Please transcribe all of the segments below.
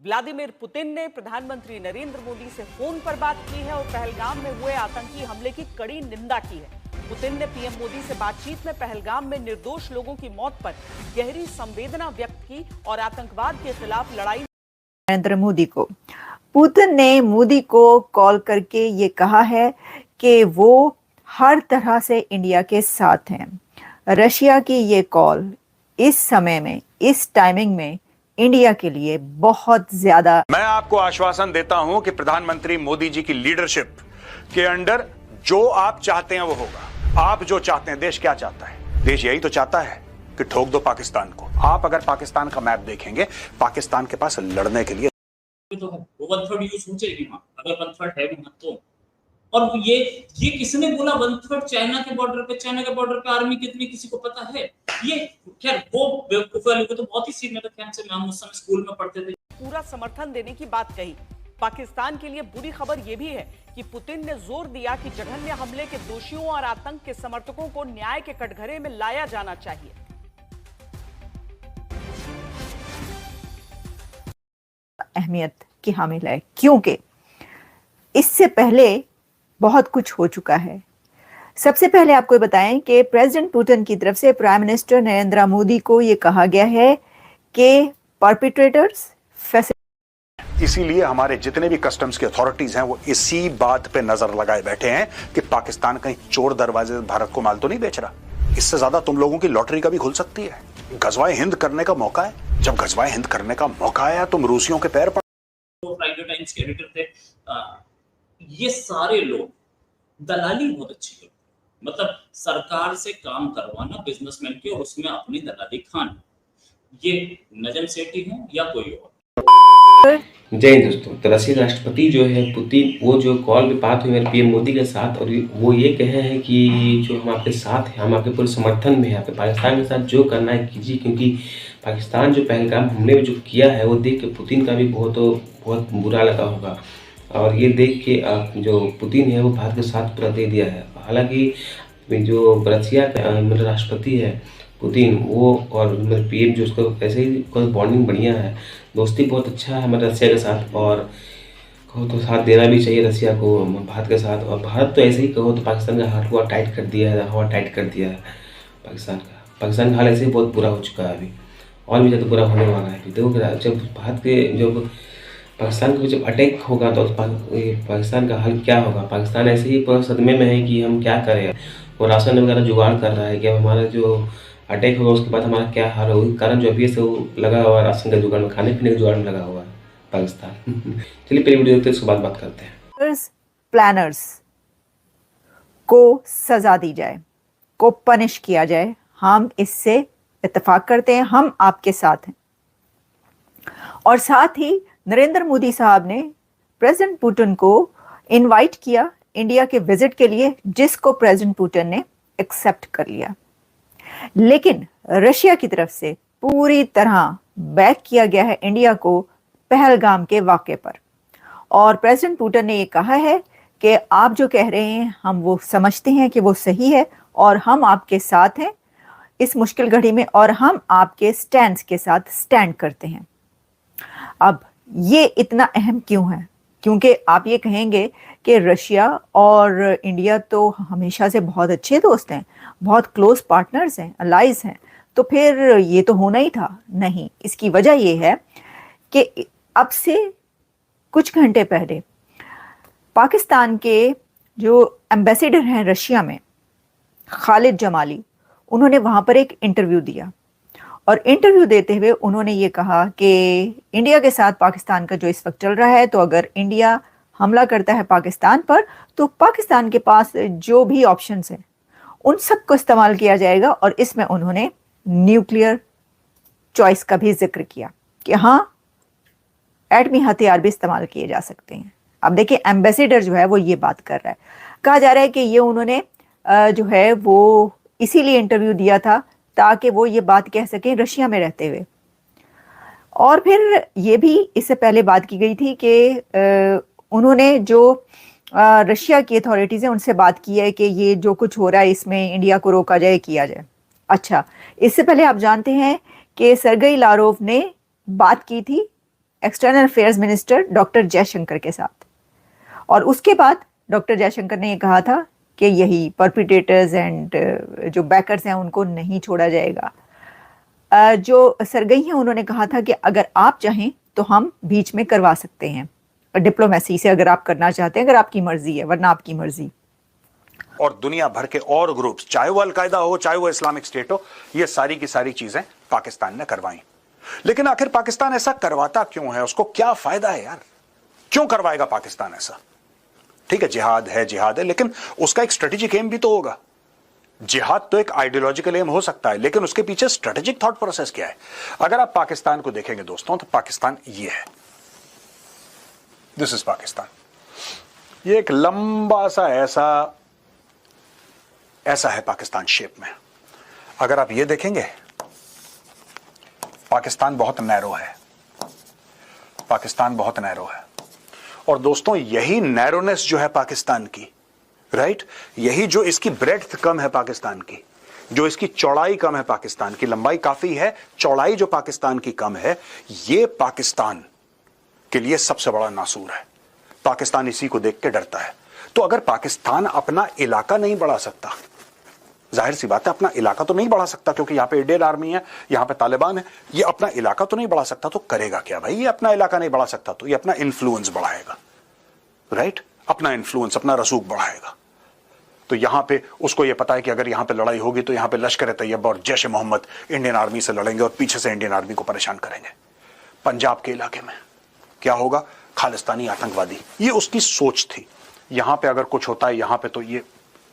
Vladimir Putin ने प्रधानमंत्री नरेंद्र मोदी से फोन पर बात की है और पहलगाम में हुए आतंकी हमले की कड़ी निंदा की है। पुतिन ने पीएम मोदी से बातचीत में पहलगाम में निर्दोष लोगों की मौत पर गहरी संवेदना व्यक्त की और आतंकवाद के खिलाफ लड़ाई नरेंद्र मोदी को पुतिन ने मोदी को कॉल करके ये कहा है कि वो हर तरह से इंडिया के साथ हैं। रशिया की ये कॉल इस समय में, इस टाइमिंग में इंडिया के लिए बहुत ज्यादा। मैं आपको आश्वासन देता हूं कि प्रधानमंत्री मोदी जी की लीडरशिप के अंडर जो आप चाहते हैं वो होगा। आप जो चाहते हैं, देश क्या चाहता है? देश यही तो चाहता है कि ठोक दो पाकिस्तान को। आप अगर पाकिस्तान का मैप देखेंगे, पाकिस्तान के पास लड़ने के लिए तो है वो 1/3 यूज हो जाएगी वहां, अगर 1/3 है वहां तो। और ये किसने बोला 1/3 चाइना के बॉर्डर पे? चाइना के बॉर्डर पे आर्मी कितनी, किसी को पता है? ये खैर वो बेवकूफ वाले को तो बहुत ही सीनियर ख्याल से हम उस समय स्कूल में पढ़ते थे। पूरा समर्थन देने की बात कही। पाकिस्तान के लिए बुरी खबर यह भी है कि पुतिन ने जोर दिया कि जघन्य हमले के दोषियों और आतंक के समर्थकों को न्याय के कटघरे में लाया जाना चाहिए। अहमियत की हामिल है क्योंकि इससे पहले बहुत कुछ हो चुका है। सबसे पहले आपको बताएं कि प्रेसिडेंट पुतिन की तरफ से प्राइम मिनिस्टर नरेंद्र मोदी को यह कहा गया है कि परपिट्रेटर्स, इसीलिए हमारे जितने भी कस्टम्स की अथॉरिटीज हैं वो इसी बात पे नजर लगाए बैठे हैं कि पाकिस्तान कहीं चोर दरवाजे से भारत को माल तो नहीं बेच रहा। इससे ज्यादा तुम लोगों की लॉटरी का भी खुल सकती है। गजवाए हिंद करने का मौका है। जब गजवाए हिंद करने का मौका आया तुम रूसियों के पैर पर। तो फ्राइडे टाइम्स के एडिटर थे। ये सारे लोग दलाली बहुत अच्छी करते, मतलब सरकार से काम करवाना बिजनेसमैन की और उसमें अपनी दलाली खाना। ये नजम सेठी हो या कोई और। जय हिंद दोस्तों। तो रशियन राष्ट्रपति जो है पुतिन, वो जो कॉल पे बात हुई मेरे पीएम मोदी के साथ, और वो ये कहे हैं कि जो हम आपके साथ हैं, हम आपके पूरे समर्थन में हैं, आपके पाकिस्तान के साथ जो करना है कीजिए, क्योंकि पाकिस्तान जो पहलगाम हमले में जो किया है वो देख के पुतिन का भी बहुत बुरा लगा होगा। और ये देख के जो पुतिन है वो भारत के साथ पूरा दे दिया है। हालांकि जो रशिया का मेरा राष्ट्रपति है पुतिन, वो और मेरे पीएम जो उसका ऐसे ही बॉन्डिंग बढ़िया है, दोस्ती बहुत अच्छा है हमारे रशिया के साथ। और कहो तो साथ देना भी चाहिए रशिया को भारत के साथ। और भारत तो ऐसे ही कहो तो पाकिस्तान का हाथ हुआ टाइट कर दिया है, हवा टाइट कर दिया है पाकिस्तान का हाल ऐसे ही बहुत बुरा हो चुका है अभी, और भी ज़्यादा बुरा होने वाला है। देखो जब भारत के जब पाकिस्तान को जब अटैक होगा तो पाकिस्तान का हाल क्या होगा। पाकिस्तान ऐसे ही पूरा सदमे में है कि हम क्या करें, और राशन वगैरह जुगाड़ कर रहा है कि अब हमारा जो अटैक होगा उसके बाद हमारा क्या हाल होगा। कारण जो अभी से वो लगा हुआ है राशन का जुगाड़ में, खाने पीने के जुगाड़ में लगा हुआ है पाकिस्तान। चलिए पहले वीडियो देखते हैं, उसके बाद बात करते हैं। प्लानर्स को सजा दी जाए, को पनिश किया जाए। हम इससे इत्तेफाक करते हैं, हम आपके साथ हैं। और साथ ही नरेंद्र मोदी साहब ने प्रेसिडेंट पुतिन को इनवाइट किया इंडिया के विजिट के लिए, जिसको प्रेसिडेंट पुतिन ने एक्सेप्ट कर लिया। लेकिन रशिया की तरफ से पूरी तरह बैक किया गया है इंडिया को पहलगाम के वाक़े पर। और प्रेसिडेंट पुतिन ने ये कहा है कि आप जो कह रहे हैं हम वो समझते हैं कि वो सही है, और हम आपके साथ हैं इस मुश्किल घड़ी में, और हम आपके स्टैंड के साथ स्टैंड करते हैं। अब ये इतना अहम क्यों है? क्योंकि आप ये कहेंगे कि रशिया और इंडिया तो हमेशा से बहुत अच्छे दोस्त हैं, बहुत क्लोज पार्टनर्स हैं, अलाइज हैं, तो फिर ये तो होना ही था। नहीं, इसकी वजह ये है कि अब से कुछ घंटे पहले पाकिस्तान के जो एम्बेसडर हैं रशिया में, खालिद जमाली, उन्होंने वहाँ पर एक इंटरव्यू दिया। और इंटरव्यू देते हुए उन्होंने ये कहा कि इंडिया के साथ पाकिस्तान का जो इस वक्त चल रहा है, तो अगर इंडिया हमला करता है पाकिस्तान पर तो पाकिस्तान के पास जो भी ऑप्शंस हैं उन सब को इस्तेमाल किया जाएगा। और इसमें उन्होंने न्यूक्लियर चॉइस का भी जिक्र किया कि हाँ, एटमी हथियार भी इस्तेमाल किए जा सकते हैं। अब देखिए, एम्बेसडर जो है वो ये बात कर रहा है। कहा जा रहा है कि ये उन्होंने जो है वो इसीलिए इंटरव्यू दिया था ताकि वो ये बात कह सकें रशिया में रहते हुए। और फिर ये भी इससे पहले बात की गई थी कि उन्होंने जो रशिया की अथॉरिटीज़ हैं उनसे बात की है कि ये जो कुछ हो रहा है इसमें इंडिया को रोका जाए, किया जाए। अच्छा, इससे पहले आप जानते हैं कि सरगेई लारोव ने बात की थी external affairs minister doctor Jaishankar के साथ। और उसके बाद डॉक्टर जयशंकर ने ये कहा था कि यही परपिटेटर्स एंड जो बैकर्स हैं उनको नहीं छोड़ा जाएगा। जो सरगई हैं उन्होंने कहा था कि अगर आप चाहें तो हम बीच में करवा सकते हैं डिप्लोमेसी से, अगर आप करना चाहते हैं, अगर आपकी मर्जी है, वरना आपकी मर्जी। और दुनिया भर के और ग्रुप्स, चाहे वो अलकायदा हो, चाहे वो इस्लामिक स्टेट हो, ये सारी की सारी चीजें पाकिस्तान ने करवाई। लेकिन आखिर पाकिस्तान ऐसा करवाता क्यों है? उसको क्या फायदा है यार? क्यों करवाएगा पाकिस्तान ऐसा? ठीक है, जिहाद है, लेकिन उसका एक स्ट्रेटेजिक एम भी तो होगा। जिहाद तो एक आइडियोलॉजिकल एम हो सकता है, लेकिन उसके पीछे स्ट्रेटेजिक थॉट प्रोसेस क्या है? अगर आप पाकिस्तान को देखेंगे दोस्तों, तो पाकिस्तान ये है, दिस इज पाकिस्तान। ये एक लंबा सा ऐसा है पाकिस्तान शेप में। अगर आप ये देखेंगे, पाकिस्तान बहुत नैरो है, पाकिस्तान बहुत नैरो है। और दोस्तों यही नैरोनेस जो है पाकिस्तान की, राइट, यही जो इसकी ब्रेड्थ कम है पाकिस्तान की, जो इसकी चौड़ाई कम है पाकिस्तान की, लंबाई काफी है, चौड़ाई जो पाकिस्तान की कम है, ये पाकिस्तान के लिए सबसे बड़ा नासूर है। पाकिस्तान इसी को देख के डरता है। तो अगर पाकिस्तान अपना इलाका नहीं बढ़ा सकता, जाहिर सी बात है अपना इलाका तो नहीं बढ़ा सकता, क्योंकि यहां पे इंडियन आर्मी है, यहां पे तालिबान है, ये अपना इलाका तो नहीं बढ़ा सकता, तो करेगा क्या भाई? ये अपना इलाका नहीं बढ़ा सकता तो ये अपना इन्फ्लुएंस बढ़ाएगा, राइट, अपना इन्फ्लुएंस, अपना रसूख बढ़ाएगा। तो यहां पे उसको ये पता है कि अगर यहां पे लड़ाई होगी तो यहां पे लश्कर तैयबा और जैश ए मोहम्मद इंडियन आर्मी से लड़ेंगे और पीछे से इंडियन आर्मी को परेशान करेंगे। पंजाब के इलाके में क्या होगा? खालिस्तानी आतंकवादी, ये उसकी सोच थी। यहां पे अगर कुछ होता है यहां पे, तो ये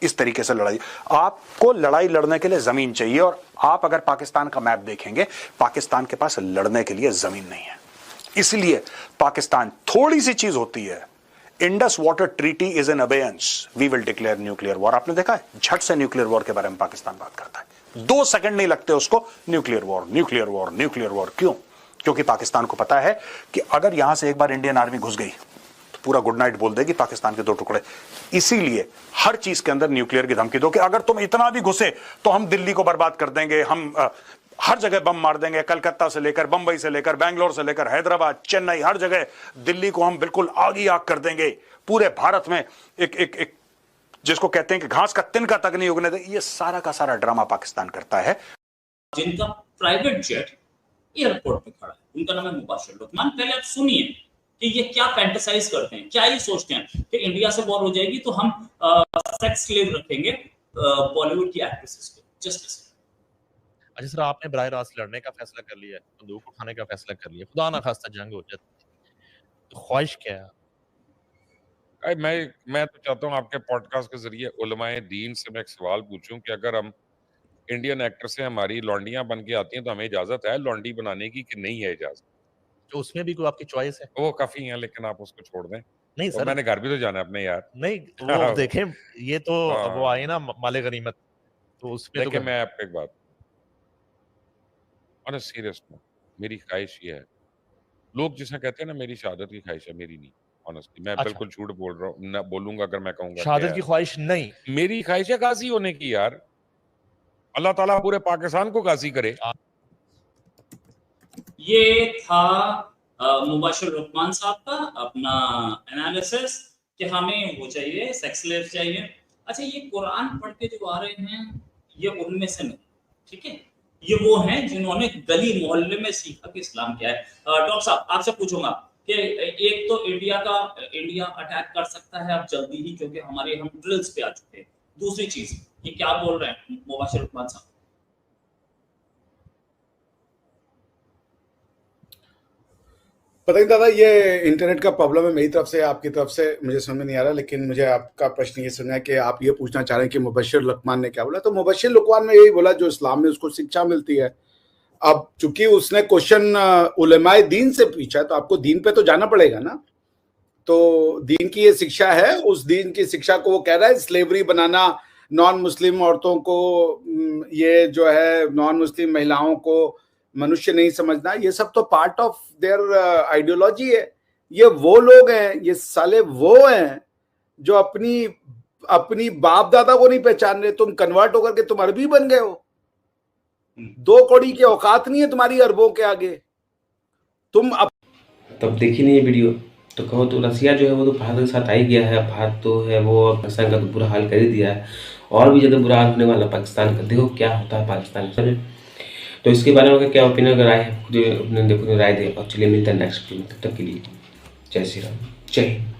इस तरीके से लड़ाई, आपको लड़ाई लड़ने के लिए जमीन चाहिए। और आप अगर पाकिस्तान का मैप देखेंगे, पाकिस्तान के पास लड़ने के लिए जमीन नहीं है। इसलिए पाकिस्तान, थोड़ी सी चीज होती है, Indus water treaty is in abeyance, we will declare nuclear war. आपने देखा है, झट से न्यूक्लियर वॉर के बारे में पाकिस्तान बात करता है, 2 सेकंड नहीं लगते उसको, nuclear war, nuclear war, nuclear war. क्यों? क्योंकि पाकिस्तान को पता है कि अगर यहां से एक बार इंडियन आर्मी घुस गई तो पूरा गुड नाइट बोल देगी पाकिस्तान के 2 टुकड़े। इसीलिए हर चीज के अंदर न्यूक्लियर की धमकी दो कि अगर तुम इतना भी घुसे तो हम दिल्ली को बर्बाद कर देंगे, हम हर जगह बम मार देंगे, कलकत्ता से लेकर बंबई से लेकर बैंगलोर से लेकर हैदराबाद, चेन्नई, हर जगह दिल्ली को हम बिल्कुल आग ही आग कर देंगे। पूरे भारत में एक जिसको कहते हैं कि घास का तिनका तक नहीं उगने दे। ये सारा का सारा ड्रामा पाकिस्तान करता है। जिनका प्राइवेट जेट एयरपोर्ट पे खड़ा है, उनका नाम है मुबाशिर रहमान। पहले आप सुनिए कि ये क्या फैंटेसाइज करते हैं, क्या ये सोचते हैं कि इंडिया से वॉर हो जाएगी तो हम सेक्स स्लेव रखेंगे बॉलीवुड की एक्ट्रेसेस को। जस्ट अच्छा सर, आपने बराह रास्त लड़ने का फैसला कर लिया है, बंदूक उठाने का फैसला कर लिया, खुदा ना खास्ता जंग हो जाती, तो ख्वाहिश क्या है? मैं तो चाहता हूँ आपके पॉडकास्ट के जरिए उलमाए दीन से मैं एक सवाल पूछूं कि अगर हम इंडियन एक्टर से हमारी लौंडियां बन के आती हैं तो हमें इजाजत है लौंडी बनाने की कि नहीं है इजाजत? तो उसमें भी कोई आपकी चॉइस है? वो काफी है, लेकिन आप उसको छोड़ दें। नहीं तो सर, मैंने घर भी तो जाना है अपने यार। नहीं वो देखें, ये तो वो आए ना माले गनीमत, तो उसमें देखिए मैं आपको एक बात ऑन सीरियस में, मेरी ख्वाहिश ये है, लोग जिसे कहते हैं ना मेरी शहादत की ख्वाहिश है, मेरी नहीं। ऑनेस्टली मैं बिल्कुल झूठ बोल रहा हूँ, ना बोलूंगा अगर मैं कहूंगा शहादत की ख्वाहिश नहीं, मेरी ख्वाहिश है गाजी होने की यार। अल्लाह ताला पूरे पाकिस्तान को गाजी करे। ये था मुबाशिर रहमान साहब का अपना एनालिसिस कि हमें वो चाहिए, सेक्स स्लेव चाहिए। अच्छा, ये कुरान पढ़ के जो आ रहे हैं ये उनमें से नहीं, ठीक है, ये वो हैं जिन्होंने गली मोहल्ले में सीखा कि इस्लाम क्या है। डॉक्टर साहब आपसे पूछूंगा कि एक तो इंडिया अटैक कर सकता है अब जल्दी ही, क्योंकि हमारे हम ड्रिल्स पे आ चुके हैं। दूसरी चीज, ये क्या बोल रहे हैं मुबाशिर रहमान साहब? पता नहीं दादा, ये इंटरनेट का प्रॉब्लम है मेरी तरफ से, आपकी तरफ से मुझे समझ में नहीं आ रहा, लेकिन मुझे आपका प्रश्न ये सुना है कि आप ये पूछना चाह रहे हैं कि मुबशिर लुकमान ने क्या बोला। तो मुबशिर लुकमान ने यही बोला जो इस्लाम में उसको शिक्षा मिलती है। अब चूंकि उसने क्वेश्चन उलमाए दीन से पूछा है तो आपको दीन पे तो जाना पड़ेगा ना। तो दीन की ये शिक्षा है, उस दीन की शिक्षा को वो कह रहा है स्लेवरी बनाना, नॉन मुस्लिम औरतों को, ये जो है नॉन मुस्लिम महिलाओं को मनुष्य नहीं समझना, ये सब तो पार्ट ऑफ देयर आइडियोलॉजी है। ये वो लोग हैं, ये साले वो हैं जो अपनी बाप दादा को नहीं पहचान रहे। तुम कन्वर्ट होकर के तुम अरबी बन गए हो, 2 कौड़ी की औकात नहीं है तुम्हारी अरबों के आगे। तुम तो अब देखी नहीं ये वीडियो, तो कहो तो रसिया जो है वो तो भारत के साथ आ ही गया है। भारत तो है वो पाकिस्तान का तो बुरा हाल कर ही दिया है, और भी ज़्यादा बुरा हाल होने वाला पाकिस्तान का। देखो क्या होता है पाकिस्तान में। तो इसके बारे में क्या ओपिनियन अगर आए है, देखो राय दे। और चलिए मिलते हैं नेक्स्ट वीडियो में, तब तक के लिए जय श्री राम, जय हिंद।